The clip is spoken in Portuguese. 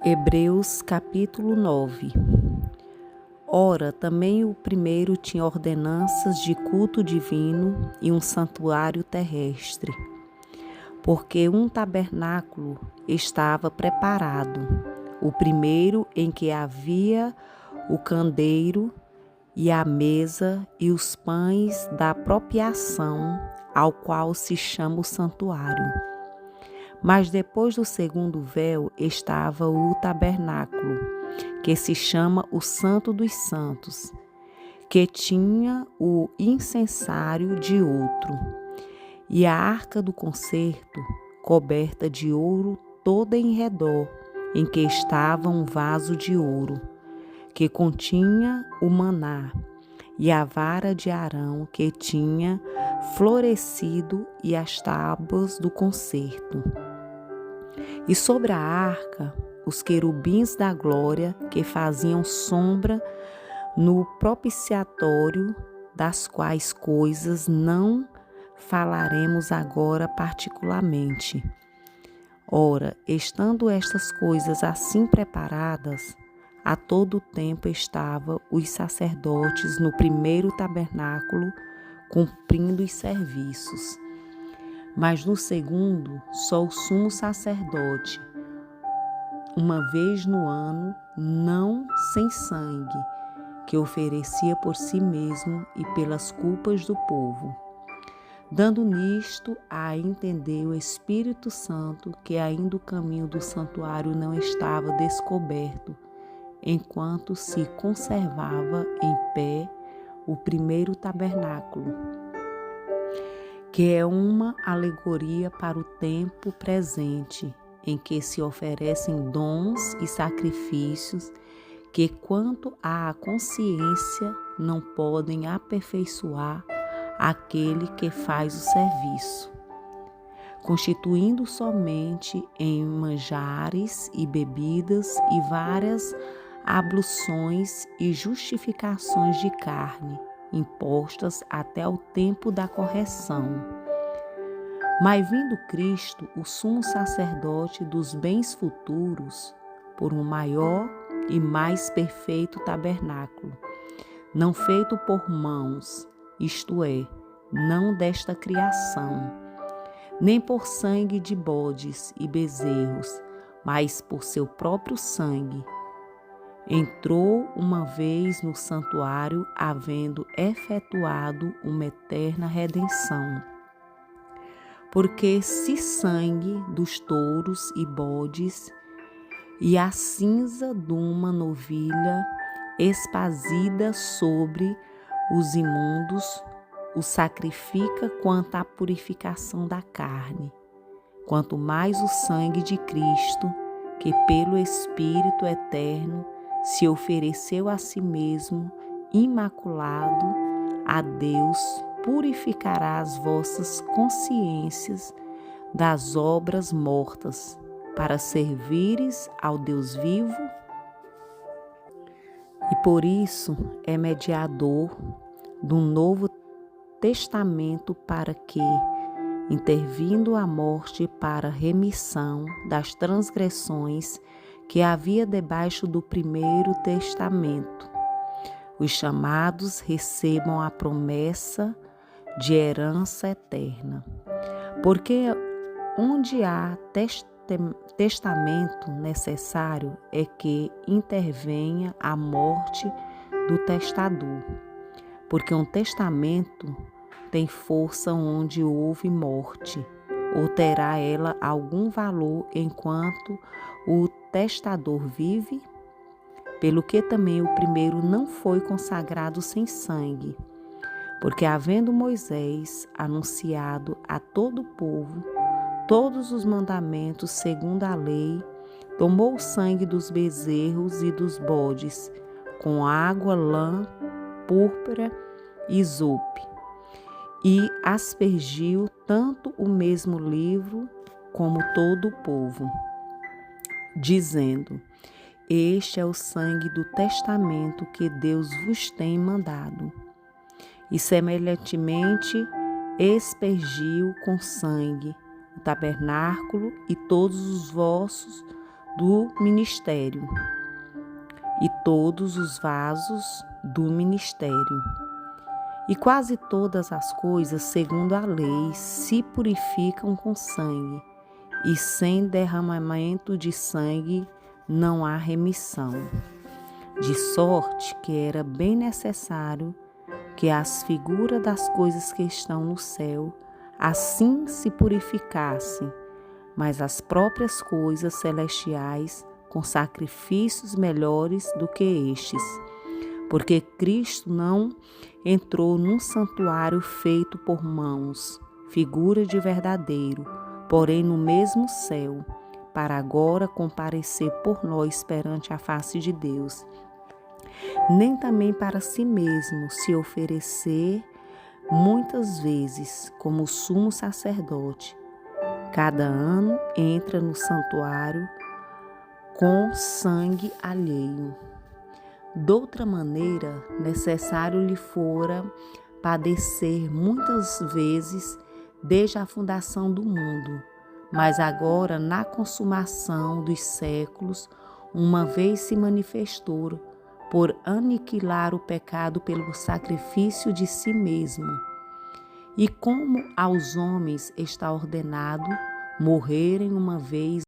Hebreus capítulo 9. Ora, também o primeiro tinha ordenanças de culto divino e um santuário terrestre, porque um tabernáculo estava preparado, o primeiro em que havia o candeeiro e a mesa e os pães da apropriação, ao qual se chama o santuário. Mas depois do segundo véu estava o tabernáculo, que se chama o Santo dos Santos, que tinha o incensário de outro, e a arca do concerto, coberta de ouro toda em redor, em que estava um vaso de ouro, que continha o maná, e a vara de Arão, que tinha florescido, e as tábuas do concerto. E sobre a arca, os querubins da glória, que faziam sombra no propiciatório, das quais coisas não falaremos agora particularmente. Ora, estando estas coisas assim preparadas, a todo tempo estavam os sacerdotes no primeiro tabernáculo, cumprindo os serviços. Mas no segundo, só o sumo sacerdote, uma vez no ano, não sem sangue, que oferecia por si mesmo e pelas culpas do povo. Dando nisto a entender o Espírito Santo que ainda o caminho do santuário não estava descoberto, enquanto se conservava em pé o primeiro tabernáculo, que é uma alegoria para o tempo presente, em que se oferecem dons e sacrifícios que, quanto à consciência, não podem aperfeiçoar aquele que faz o serviço, constituindo somente em manjares e bebidas e várias abluções e justificações de carne, impostas até ao tempo da correção. Mas vindo Cristo, o sumo sacerdote dos bens futuros, por um maior e mais perfeito tabernáculo, não feito por mãos, isto é, não desta criação, nem por sangue de bodes e bezerros, mas por seu próprio sangue, entrou uma vez no santuário, havendo efetuado uma eterna redenção. Porque se sangue dos touros e bodes e a cinza de uma novilha espazida sobre os imundos o sacrifica quanto à purificação da carne, quanto mais o sangue de Cristo, que pelo Espírito eterno se ofereceu a si mesmo, imaculado, a Deus, purificará as vossas consciências das obras mortas, para servires ao Deus vivo. E por isso é mediador do Novo Testamento, para que, intervindo a morte para remissão das transgressões que havia debaixo do primeiro testamento, os chamados recebam a promessa de herança eterna. Porque onde há testamento necessário é que intervenha a morte do testador, porque um testamento tem força onde houve morte, ou terá ela algum valor enquanto o testador vive? Pelo que também o primeiro não foi consagrado sem sangue, porque havendo Moisés anunciado a todo o povo todos os mandamentos segundo a lei, tomou o sangue dos bezerros e dos bodes, com água, lã, púrpura e isope, e aspergiu tanto o mesmo livro como todo o povo, dizendo: Este é o sangue do testamento que Deus vos tem mandado. E semelhantemente aspergiu com sangue o tabernáculo e todos os vossos do ministério e todos os vasos do ministério. E quase todas as coisas, segundo a lei, se purificam com sangue, e sem derramamento de sangue não há remissão. De sorte que era bem necessário que as figuras das coisas que estão no céu assim se purificassem, mas as próprias coisas celestiais com sacrifícios melhores do que estes. Porque Cristo não entrou num santuário feito por mãos, figura de verdadeiro, porém no mesmo céu, para agora comparecer por nós perante a face de Deus. Nem também para si mesmo se oferecer muitas vezes como sumo sacerdote. Cada ano entra no santuário com sangue alheio. Doutra maneira, necessário lhe fora padecer muitas vezes desde a fundação do mundo, mas agora, na consumação dos séculos, uma vez se manifestou, por aniquilar o pecado pelo sacrifício de si mesmo. E como aos homens está ordenado morrerem uma vez